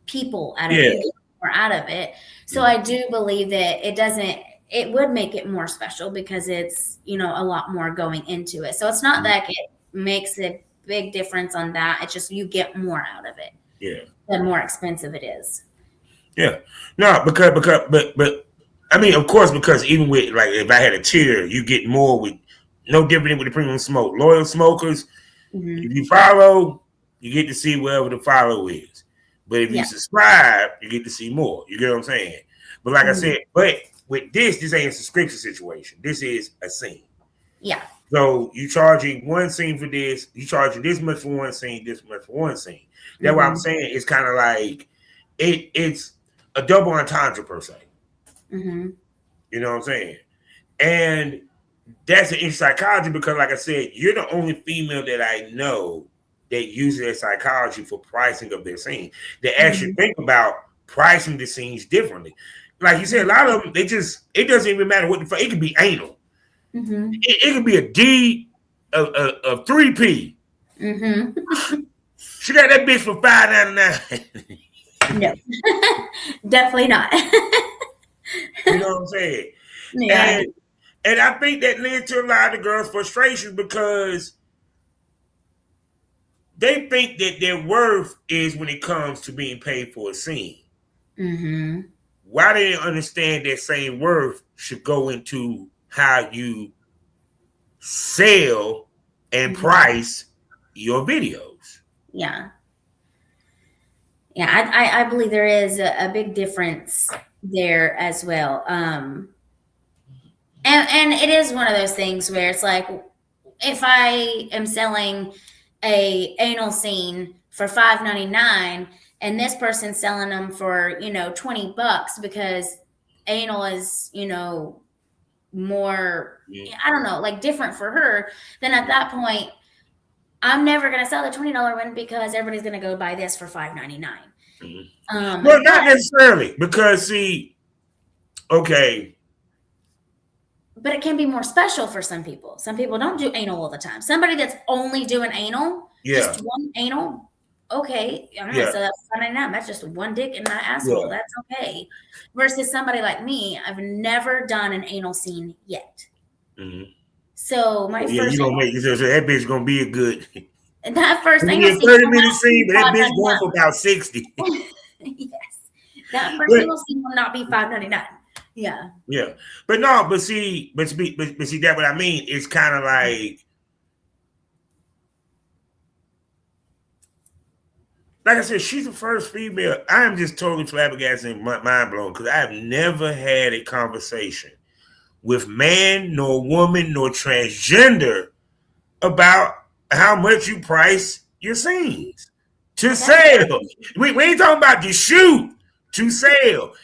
people out of it, you get more out of it. So I do believe that it would make it more special because it's, you know, a lot more going into it. So it's not that it makes a big difference on that. It's just you get more out of it. Yeah. The more expensive it is. Yeah. No, but I mean, of course, because even with, like, if I had a tier, you get more with no different with the premium smoke. Loyal smokers, if you follow, you get to see wherever the follow is. But if you subscribe, you get to see more. You get what I'm saying? But like I said, but with this ain't a subscription situation. This is a scene. Yeah. So you charging one scene for this, you charging this much for one scene, this much for one scene. That's why I'm saying it's kind of like it's a double entendre per se. You know what I'm saying? And that's an interesting psychology because, like I said, you're the only female that I know that uses their psychology for pricing of their scene. They actually think about pricing the scenes differently. Like you said, a lot of them, it doesn't even matter what the fuck, it could be anal. It could be a D, a 3P. She got that bitch for $5.99. No, definitely not. You know what I'm saying? Yeah. And I think that led to a lot of the girls' frustrations because they think that their worth is when it comes to being paid for a scene. Why they didn't understand that same worth should go into how you sell and price your videos. Yeah. Yeah, I believe there is a big difference there as well. And it is one of those things where it's like, if I am selling a anal scene for $5.99 and this person's selling them for, you know, $20 because anal is, you know, more, I don't know, like different for her, then at that point, I'm never going to sell the $20 one because everybody's going to go buy this for $5.99. Well, not necessarily because, see, okay. But it can be more special for some people. Some people don't do anal all the time. Somebody that's only doing anal, just one anal, okay, I'm going to sell that for $5.99. That's just one dick in my asshole. That's okay. Versus somebody like me, I've never done an anal scene yet. So my first, you gonna make so that bitch gonna be a good. That first anal scene, 30-minute scene, but that bitch going for about 60. Yes, that first anal scene will not be $5.99. Yeah. Yeah, but no, but see, that what I mean. It's kind of like I said, she's the first female. I am just totally flabbergasted and mind blown because I have never had a conversation with man, nor woman, nor transgender about how much you price your scenes to sell. We ain't talking about to shoot, to sell.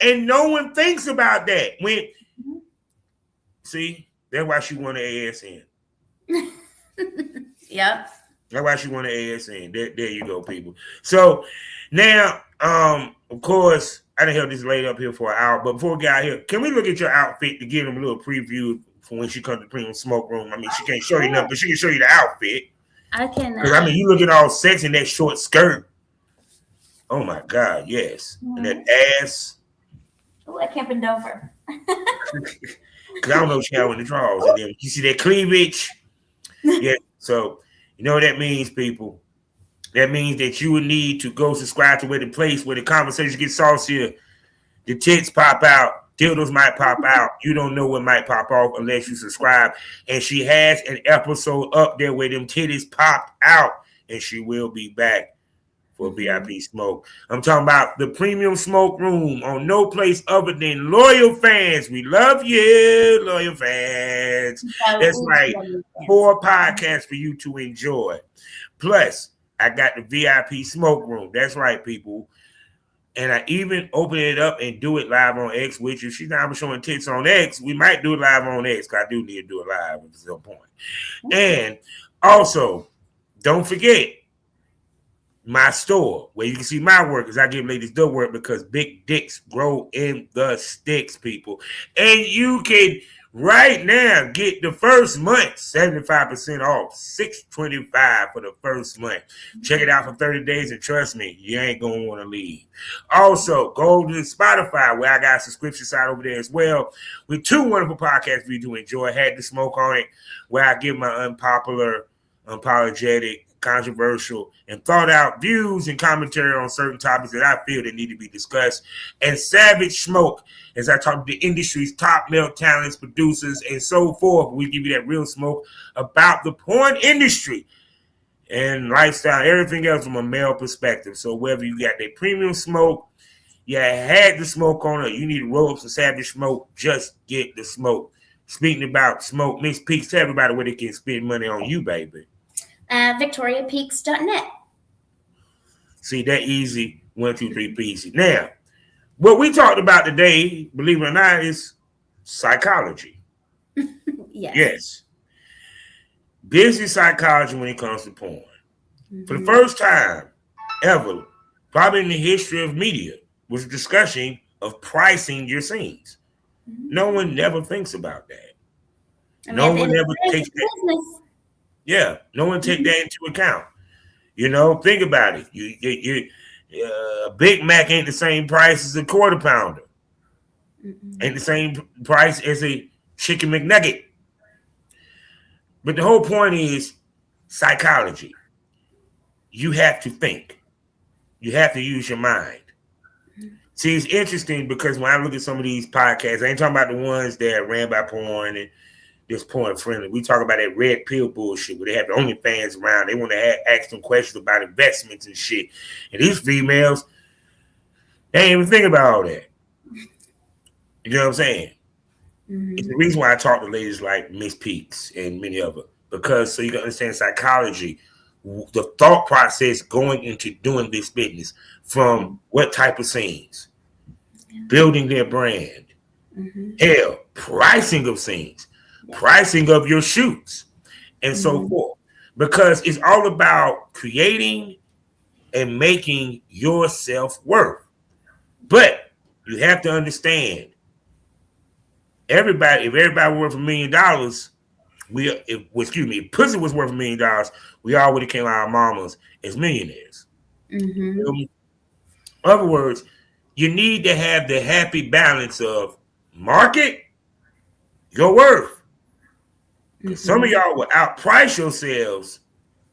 And no one thinks about that. See, that's why she won the ASN. Yep. That's why she won the ASN. There you go, people. So now, of course, I done held this lady up here for an hour, but before we get out here, can we look at your outfit to give them a little preview for when she comes to the premium smoke room? I mean, she can't show you nothing, but she can show you the outfit. I can. I mean, you looking all sexy in that short skirt. Oh my God, yes. And that ass. Oh, I can't bend over. Because I don't know what you have in the drawers. And then you see that cleavage. Yeah. So, you know what that means, people? That means that you would need to go subscribe to the place where the conversation gets saucier. The tits pop out. Dildos might pop out. You don't know what might pop off unless you subscribe. And she has an episode up there where them titties pop out. And she will be back for VIP smoke. I'm talking about the premium smoke room on no place other than loyal fans. We love you, loyal fans. That's right. 4 podcasts for you to enjoy. Plus, I got the VIP smoke room. That's right, people. And I even open it up and do it live on X, which if she's not showing tits on X, we might do it live on X, because I do need to do it live at some point. And also, don't forget my store where you can see my work, because I give ladies the work, because big dicks grow in the sticks, people. And you can right now get the first month 75% off, $625 for the first month. Check it out for 30 days, and trust me, you ain't gonna want to leave. Also, go to Spotify, where I got a subscription site over there as well, with 2 wonderful podcasts for you to enjoy. Had to Smoke on it, where I give my unpopular, unapologetic, controversial, and thought out views and commentary on certain topics that I feel that need to be discussed. And Savage Smoke, as I talk to the industry's top male talents, producers, and so forth. We give you that real smoke about the porn industry and lifestyle, everything else from a male perspective. So whether you got that premium smoke, you had the smoke on it, you need to roll up some Savage Smoke, just get the smoke. Speaking about smoke, Miss Peaks, tell everybody where they can spend money on you, baby. VictoriaPeaks.net. See, that easy. 1, 2, 3, easy. Now, what we talked about today, believe it or not, is psychology. Yes. Business psychology when it comes to porn. For the first time ever, probably in the history of media, was a discussion of pricing your scenes. No one never thinks about that. No one ever takes that. Yeah, no one take that into account. You know, think about it. A Big Mac ain't the same price as a quarter pounder. Ain't the same price as a chicken McNugget. But the whole point is psychology. You have to think. You have to use your mind. See, it's interesting because when I look at some of these podcasts, I ain't talking about the ones that ran by porn and this porn friendly. We talk about that red pill bullshit where they have the OnlyFans around. They want to ask them questions about investments and shit. And these females, they ain't even think about all that. You know what I'm saying? It's the reason why I talk to ladies like Miss Peaks and many of them. Because so you can understand psychology, the thought process going into doing this business, from what type of scenes, building their brand, hell, pricing of scenes, pricing of your shoots, and so forth. Because it's all about creating and making your self-worth. But you have to understand, if everybody worth $1 million, if pussy was worth $1 million, we already came out of our mamas as millionaires. In other words, you need to have the happy balance of market your worth. Some of y'all will outprice yourselves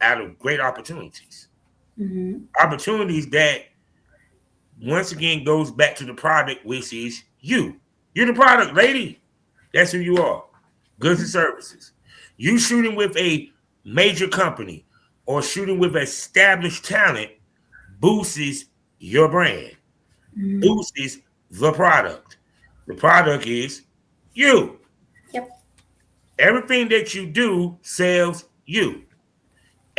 out of great opportunities. Opportunities that, once again, goes back to the product, which is you. You're the product, lady. That's who you are. Goods and services. You shooting with a major company or shooting with established talent boosts your brand, boosts the product. The product is you. Everything that you do sells you.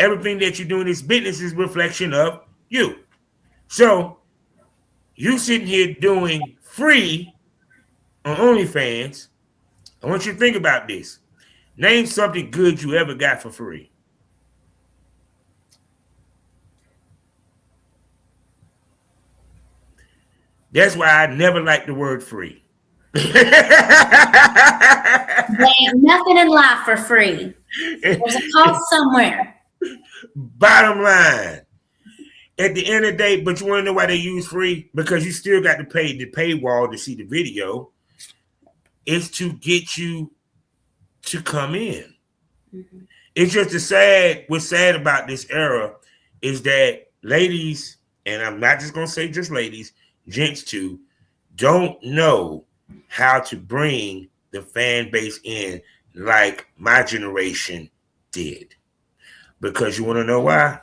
everything that you do in this business is a reflection of you. So you sitting here doing free on OnlyFans. I want you to think about this. Name something good you ever got for free. That's why I never liked the word free. There ain't nothing in life for free. There's a cost somewhere. Bottom line, at the end of the day, but you want to know why they use free? Because you still got to pay the paywall to see the video. It's to get you to come in. Mm-hmm. It's just what's sad about this era is that ladies, and I'm not just going to say just ladies, gents too, don't know how to bring the fan base in like my generation did. Because you want to know why?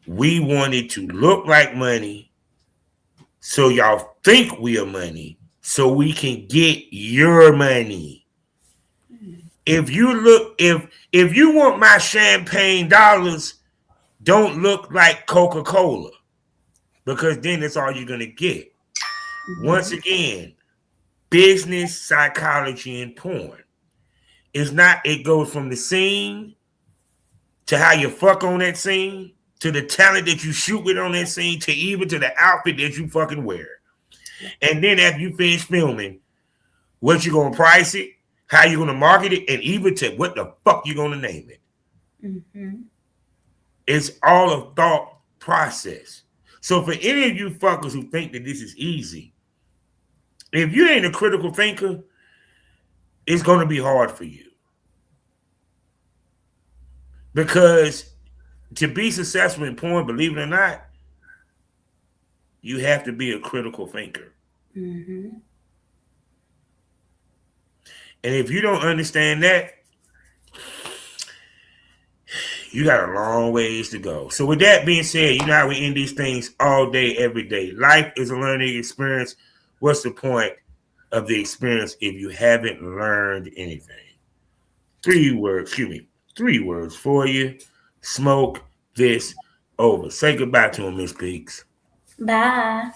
We wanted to look like money, so y'all think we are money, so we can get your money. If you want my champagne dollars, don't look like Coca-Cola, because then that's all you're gonna get. Once again, business, psychology, and porn. It goes from the scene to how you fuck on that scene, to the talent that you shoot with on that scene, to even to the outfit that you fucking wear. And then after you finish filming, what you gonna price it, how you gonna market it, and even to what the fuck you gonna name it. Mm-hmm. It's all a thought process. So for any of you fuckers who think that this is easy, if you ain't a critical thinker, it's gonna be hard for you. Because to be successful in porn, believe it or not, you have to be a critical thinker. Mm-hmm. And if you don't understand that, you got a long ways to go. So with that being said, you know how we end these things all day, every day. Life is a learning experience. What's the point of the experience if you haven't learned anything? 3 words for you. Smoke this over. Say goodbye to him, Miss Peaks. Bye.